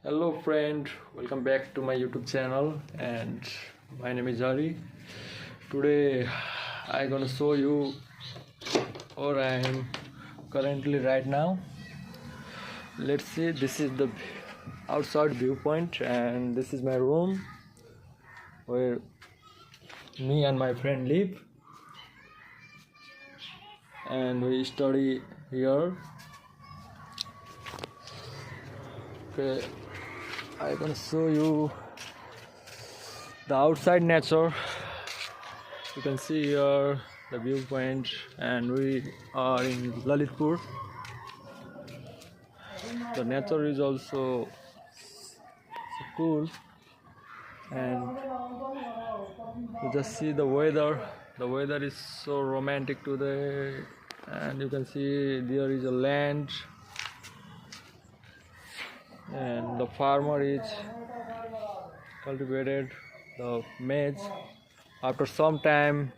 Hello friend, welcome back to my YouTube channel and my name is Ari. Today I gonna show you where I am currently right now. Let's see, this is the outside viewpoint and this is my room where me and my friend live and we study here. Okay, I'm gonna show you the outside nature. You can see here the viewpoint and we are in Lalitpur. The nature is also so cool and you just see the weather. The weather is so romantic today and you can see there is a land and the farmer is cultivated the maize. After some time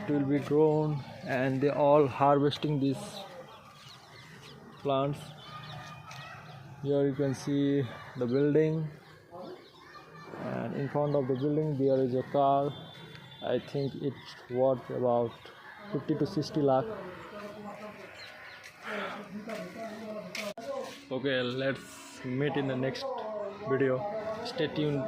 it will be grown and they all harvesting these plants. Here you can see the building and in front of the building there is a car. I think it's worth about 50 to 60 lakh. Okay, let's meet in the next video. Stay tuned.